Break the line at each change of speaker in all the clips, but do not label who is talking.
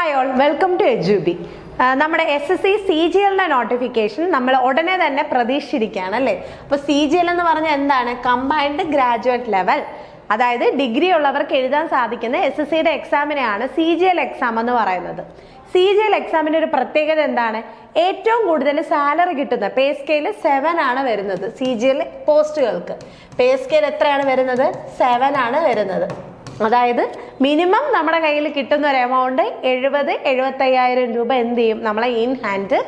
Hi all, welcome to Edubi. നമ്മുടെ SSC CGL notification നമ്മൾ ഉടനെ തന്നെ പ്രതീക്ഷിച്ചിരിക്കുകയാണ് അല്ലേ. അപ്പോൾ CGL എന്ന് പറഞ്ഞാൽ എന്താണ്? കമ്പൈൻഡ് ഗ്രാജുവേറ്റ് ലെവൽ, അതായത് ഡിഗ്രി ഉള്ളവർക്ക് എഴുതാൻ സാധിക്കുന്ന SSCയുടെ എക്സാമിനെയാണ് CGL എക്സാം എന്ന് പറയുന്നത്. CGL എക്സാമിന്റെ ഒരു പ്രത്യേകത എന്താണ്? ഏറ്റവും കൂടുതൽ സാലറി കിട്ടുന്ന പേ സ്കെയിൽ 7 ആണ് വരുന്നത്. CGL പോസ്റ്റുകൾക്ക് പേ സ്കെയിൽ എത്രയാണ് വരുന്നത്? 7 ആണ് വരുന്നത്. അതായത് മിനിമം നമ്മുടെ കയ്യിൽ കിട്ടുന്ന ഒരു എമൗണ്ട് 70-75,000 രൂപ എന്ത് ചെയ്യും? നമ്മളെ ഇൻ ഹാൻഡ്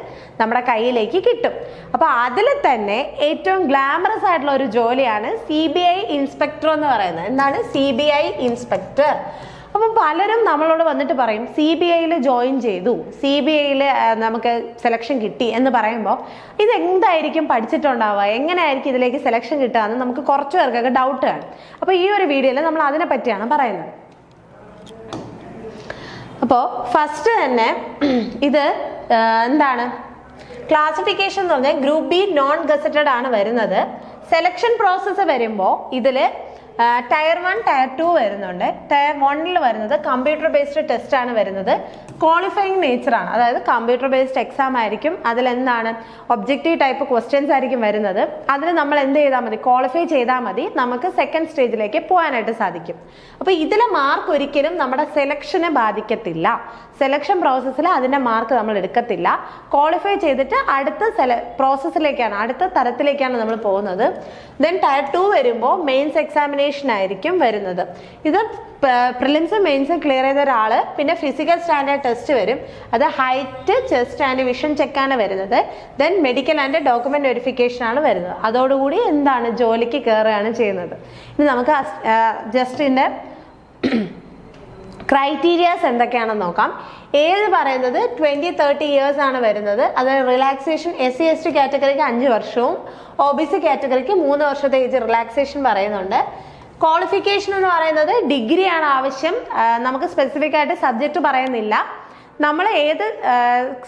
നമ്മുടെ കയ്യിലേക്ക് കിട്ടും. അപ്പോൾ അതിൽ തന്നെ ഏറ്റവും ഗ്ലാമറസ് ആയിട്ടുള്ള ഒരു ജോലിയാണ് CBI ഇൻസ്പെക്ടർ എന്ന് പറയുന്നത്. എന്താണ് CBI ഇൻസ്പെക്ടർ? അപ്പം പലരും നമ്മളോട് വന്നിട്ട് പറയും CBIയിൽ ജോയിൻ ചെയ്തു, CBIയിൽ നമുക്ക് സെലക്ഷൻ കിട്ടി എന്ന് പറയുമ്പോൾ ഇതെന്തായിരിക്കും പഠിച്ചിട്ടുണ്ടാവുക, എങ്ങനെയായിരിക്കും ഇതിലേക്ക് സെലക്ഷൻ കിട്ടുക എന്ന് നമുക്ക് കുറച്ച് പേർക്കൊക്കെ ഡൗട്ട് ആണ്. അപ്പോൾ ഈ ഒരു വീഡിയോയിൽ നമ്മൾ അതിനെ പറ്റിയാണ് പറയുന്നത്. അപ്പോൾ ഫസ്റ്റ് തന്നെ ഇത് എന്താണ് ക്ലാസിഫിക്കേഷൻ എന്ന് പറഞ്ഞാൽ ഗ്രൂപ്പ് ബി നോൺ ഗസറ്റഡ് ആണ് വരുന്നത്. സെലക്ഷൻ പ്രോസസ്സ് വരുമ്പോൾ ഇതിൽ ടയർ 1 ടയർ 2 വരുന്നുണ്ട്. ടയർ 1ൽ വരുന്നത് കമ്പ്യൂട്ടർ ബേസ്ഡ് ടെസ്റ്റ് ആണ് വരുന്നത്. ക്വാളിഫയിങ് നേച്ചർ ആണ്, അതായത് കമ്പ്യൂട്ടർ ബേസ്ഡ് എക്സാം ആയിരിക്കും. അതിൽ എന്താണ് ഒബ്ജക്റ്റീവ് ടൈപ്പ് ക്വസ്റ്റ്യൻസ് ആയിരിക്കും വരുന്നത്. അതിന് നമ്മൾ എന്ത് ചെയ്താൽ മതി? ക്വാളിഫൈ ചെയ്താൽ മതി, നമുക്ക് സെക്കൻഡ് സ്റ്റേജിലേക്ക് പോകാനായിട്ട് സാധിക്കും. അപ്പോൾ ഇതിലെ മാർക്ക് ഒരിക്കലും നമ്മുടെ സെലക്ഷനെ ബാധിക്കത്തില്ല. സെലക്ഷൻ പ്രോസസ്സിൽ അതിൻ്റെ മാർക്ക് നമ്മൾ എടുക്കത്തില്ല. ക്വാളിഫൈ ചെയ്തിട്ട് അടുത്ത പ്രോസസ്സിലേക്കാണ്, അടുത്ത തരത്തിലേക്കാണ് നമ്മൾ പോകുന്നത്. ദെൻ ടയർ 2 വരുമ്പോൾ മെയിൻസ് എക്സാമിനേഷൻ ആയിരിക്കും വരുന്നത്. ഇത് പ്രിലിംസും മെയിൻസും ക്ലിയർ ചെയ്ത ഒരാൾ, പിന്നെ ഫിസിക്കൽ സ്റ്റാൻഡേർഡ് ടെസ്റ്റ് വരും. അത് ഹൈറ്റ്, ചെസ്റ്റ് ആൻഡ് വിഷൻ ചെക്കാണ് വരുന്നത്. Then medical and document verification ആണ് വരുന്നത്. അതോടുകൂടി എന്താണ് ജോലിക്ക് കയറുകയാണ് ചെയ്യുന്നത്. ഇനി നമുക്ക് ജസ്റ്റിന്റെ ക്രൈറ്റീരിയാസ് എന്തൊക്കെയാണെന്ന് നോക്കാം. ഏത് പറയുന്നത് 20-30 ഇയേഴ്സ് ആണ് വരുന്നത്. അത് റിലാക്സേഷൻ SC/ST കാറ്റഗറിക്ക് 5 വർഷവും OBC കാറ്റഗറിക്ക് 3 വർഷത്തെ ഏജ് റിലാക്സേഷൻ പറയുന്നുണ്ട്. ക്വാളിഫിക്കേഷൻ എന്ന് പറയുന്നത് ഡിഗ്രിയാണ് ആവശ്യം. നമുക്ക് സ്പെസിഫിക് ആയിട്ട് സബ്ജക്റ്റ് പറയുന്നില്ല. നമ്മൾ ഏത്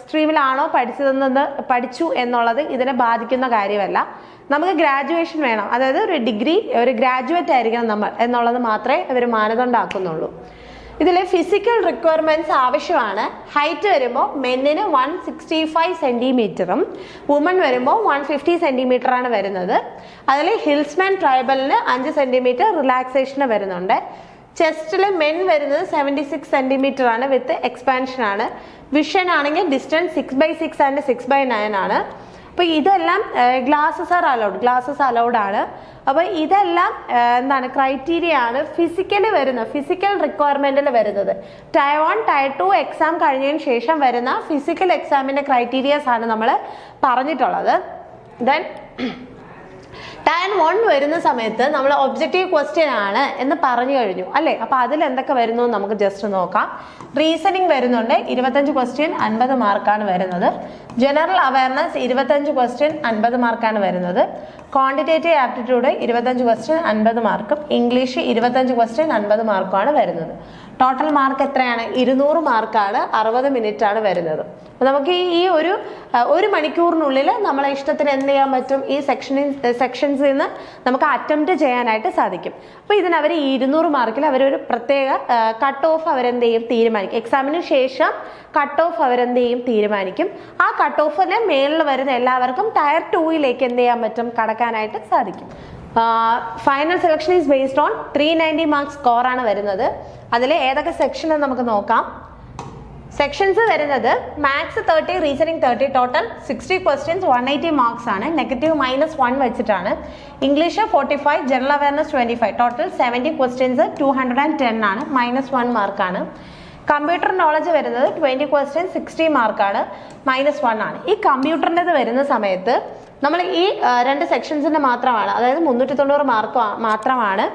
സ്ട്രീമിലാണോ പഠിച്ചു എന്നുള്ളത് ഇതിനെ ബാധിക്കുന്ന കാര്യമല്ല. നമുക്ക് ഗ്രാജുവേഷൻ വേണം, അതായത് ഒരു ഡിഗ്രി, ഒരു ഗ്രാജുവേറ്റ് ആയിരിക്കണം നമ്മൾ എന്നുള്ളത് മാത്രമേ ഇവർ മാനദണ്ഡമാക്കുന്നുള്ളൂ. ഇതിൽ ഫിസിക്കൽ റിക്വയർമെന്റ്സ് ആവശ്യമാണ്. ഹൈറ്റ് വരുമ്പോൾ മെന്നിന് 165 സെന്റിമീറ്ററും വുമൺ വരുമ്പോൾ 150 സെന്റിമീറ്റർ ആണ് വരുന്നത്. അതിൽ ഹിൽസ്മാൻ ട്രൈബലിന് 5 സെന്റിമീറ്റർ റിലാക്സേഷന് വരുന്നുണ്ട്. ചെസ്റ്റിൽ മെൻ വരുന്നത് 76 സെന്റിമീറ്റർ ആണ് വിത്ത് എക്സ്പാൻഷൻ ആണ്. വിഷൻ ആണെങ്കിൽ ഡിസ്റ്റൻസ് 6/6 ആൻഡ് 6/9 ആണ്. അപ്പോൾ ഇതെല്ലാം ഗ്ലാസസ് അലൗഡ് ആണ്. അപ്പോൾ ഇതെല്ലാം എന്താണ് ക്രൈറ്റീരിയ ആണ് ഫിസിക്കലി വരുന്നത്, ഫിസിക്കൽ റിക്വയർമെന്റിൽ വരുന്നത്. ടയർ 1 ടയർ 2 എക്സാം കഴിഞ്ഞതിന് ശേഷം വരുന്ന ഫിസിക്കൽ എക്സാമിന്റെ ക്രൈറ്റീരിയാസ് ആണ് നമ്മൾ പറഞ്ഞിട്ടുള്ളത്. ദെൻ ടയർ 1 വരുന്ന സമയത്ത് നമ്മൾ ഒബ്ജക്റ്റീവ് ക്വസ്റ്റ്യൻ ആണ് എന്ന് പറഞ്ഞു കഴിഞ്ഞു അല്ലേ. അപ്പൊ അതിൽ എന്തൊക്കെ വരുന്നു നമുക്ക് ജസ്റ്റ് നോക്കാം. റീസണിങ് വരുന്നുണ്ട്, 25 ക്വസ്റ്റ്യൻ 50 മാർക്കാണ് വരുന്നത്. ജനറൽ അവയർനെസ് 25 ക്വസ്റ്റ്യൻ 50 മാർക്കാണ് വരുന്നത്. ക്വാണ്ടിറ്റേറ്റീവ് ആപ്റ്റിറ്റ്യൂഡ് 25 ക്വസ്റ്റ്യൻ 50 മാർക്കും. ഇംഗ്ലീഷ് 25 ക്വസ്റ്റ്യൻ 50 മാർക്കുമാണ് വരുന്നത്. ടോട്ടൽ മാർക്ക് എത്രയാണ്? 200 മാർക്കാണ്. 60 മിനിറ്റ് ആണ് വരുന്നത്. അപ്പൊ നമുക്ക് ഈ ഒരു മണിക്കൂറിനുള്ളിൽ നമ്മളെ ഇഷ്ടത്തിന് എന്ത് ചെയ്യാൻ പറ്റും? ഈ സെക്ഷൻസിൽ നിന്ന് നമുക്ക് അറ്റംപ്റ്റ് ചെയ്യാനായിട്ട് സാധിക്കും. അപ്പൊ ഇതിന് അവർ 200 മാർക്കിൽ അവരൊരു പ്രത്യേക കട്ട് ഓഫ് അവരെന്ത് ചെയ്യും? തീരുമാനിക്കും. എക്സാമിന് ശേഷം കട്ട് ഓഫ് അവരെന്ത് ചെയ്യും? തീരുമാനിക്കും. ആ കട്ട് ഓഫിന് മേളിൽ വരുന്ന എല്ലാവർക്കും ടയർ 2ലേക്ക് എന്ത് ചെയ്യാൻ പറ്റും? കടക്കാനായിട്ട് സാധിക്കും. Final selection is based on 390 mark score ആണ് വരുന്നത്. അതിൽ ഏതൊക്കെ സെക്ഷൻ എന്ന് നമുക്ക് നോക്കാം. സെക്ഷൻസ് വരുന്നത് maths 30, reasoning 30, total 60 questions 180 marks ആണ്. നെഗറ്റീവ് -1 വെച്ചിട്ടാണ്. English 45, general awareness 25, total 70 questions 210 ആണ്. -1 മാർക്കാണ്. കമ്പ്യൂട്ടർ നോളജ് വരുന്നത് 20 ക്വസ്റ്റ്യൻസ് 60 മാർക്കാണ്. -1 ആണ്. ഈ കമ്പ്യൂട്ടറിൻ്റെത് വരുന്ന സമയത്ത് നമ്മൾ ഈ 2 സെക്ഷൻസിന്റെ മാത്രമാണ്, അതായത് 390 മാർക്ക് മാത്രമാണ്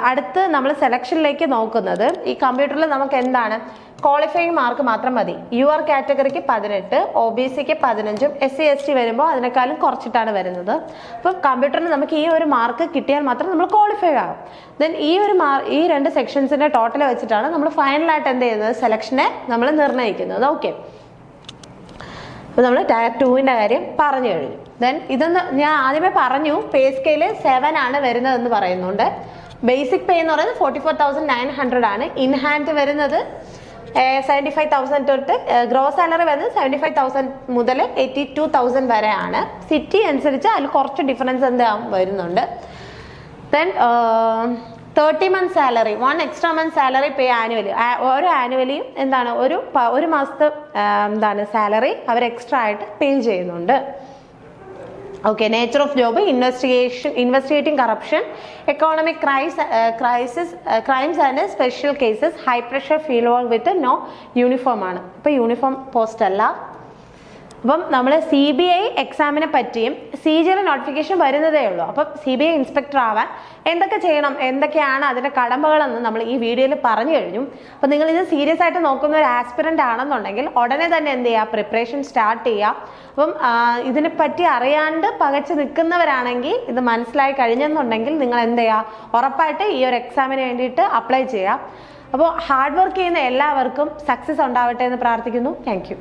അടുത്ത് നമ്മൾ സെലക്ഷനിലേക്ക് നോക്കുന്നത്. ഈ കമ്പ്യൂട്ടറിൽ നമുക്ക് എന്താണ് ക്വാളിഫയിങ് മാർക്ക് മാത്രം മതി. UR കാറ്റഗറിക്ക് 18, OBCക്ക് 15, SC/ST വരുമ്പോൾ അതിനേക്കാളും കുറച്ചിട്ടാണ് വരുന്നത്. അപ്പം കമ്പ്യൂട്ടറിന് നമുക്ക് ഈ ഒരു മാർക്ക് കിട്ടിയാൽ മാത്രം നമ്മൾ ക്വാളിഫൈ ആകും. ദെൻ ഈ 2 സെക്ഷൻസിന്റെ ടോട്ടൽ വെച്ചിട്ടാണ് നമ്മൾ ഫൈനലായിട്ട് എന്ത് ചെയ്യുന്നത്? സെലക്ഷനെ നമ്മൾ നിർണ്ണയിക്കുന്നത്. ഓക്കെ, അപ്പോൾ നമ്മൾ ടയർ 2ന്റെ കാര്യം പറഞ്ഞു കഴിഞ്ഞു. ദെൻ ഇതൊന്ന് ഞാൻ ആദ്യമേ പറഞ്ഞു, പേ സ്കെയിൽ 7 ആണ് വരുന്നതെന്ന് പറയുന്നുണ്ട്. ബേസിക് പേ എന്ന് പറയുന്നത് 44,900 ആണ്. ഇൻ ഹാൻഡ് വരുന്നത് 75,000 തൊട്ട് ഗ്രോസ് സാലറി വരുന്നത് 75,000 മുതൽ 82,000 വരെയാണ്. സിറ്റി അനുസരിച്ച് അതിൽ കുറച്ച് ഡിഫറൻസ് എന്താ വരുന്നുണ്ട്. Then 30 months salary, 1 extra month salary pay annually. ഓരോ ആനുവലിയും എന്താണ് ഒരു മാസത്തെ എന്താണ് സാലറി അവർ എക്സ്ട്രാ ആയിട്ട് പേ ചെയ്യുന്നുണ്ട്. Okay, nature of job investigating corruption, economic crimes and special cases, high pressure field work with no uniform ആണ്. ഇപ്പൊ യൂണിഫോം പോസ്റ്റ് അല്ല. അപ്പം നമ്മൾ CBI എക്സാമിനെ പറ്റിയും CGL നോട്ടിഫിക്കേഷൻ വരുന്നതേ ഉള്ളൂ. അപ്പം CBI ഇൻസ്പെക്ടർ ആവാൻ എന്തൊക്കെ ചെയ്യണം, എന്തൊക്കെയാണ് അതിന്റെ കടമ്പകളെന്ന് നമ്മൾ ഈ വീഡിയോയിൽ പറഞ്ഞു കഴിഞ്ഞു. അപ്പം നിങ്ങൾ ഇത് സീരിയസ് ആയിട്ട് നോക്കുന്ന ഒരു ആസ്പിറന്റ് ആണെന്നുണ്ടെങ്കിൽ ഉടനെ തന്നെ എന്ത് ചെയ്യുക, പ്രിപ്പറേഷൻ സ്റ്റാർട്ട് ചെയ്യുക. അപ്പം ഇതിനെപ്പറ്റി അറിയാണ്ട് പകച്ചു നിൽക്കുന്നവരാണെങ്കിൽ ഇത് മനസ്സിലായി കഴിഞ്ഞെന്നുണ്ടെങ്കിൽ നിങ്ങൾ എന്ത് ചെയ്യുക, ഉറപ്പായിട്ട് ഈ ഒരു എക്സാമിന് വേണ്ടിയിട്ട് അപ്ലൈ ചെയ്യുക. അപ്പോൾ ഹാർഡ് വർക്ക് ചെയ്യുന്ന എല്ലാവർക്കും സക്സസ് ഉണ്ടാവട്ടെ എന്ന് പ്രാർത്ഥിക്കുന്നു. Thank you.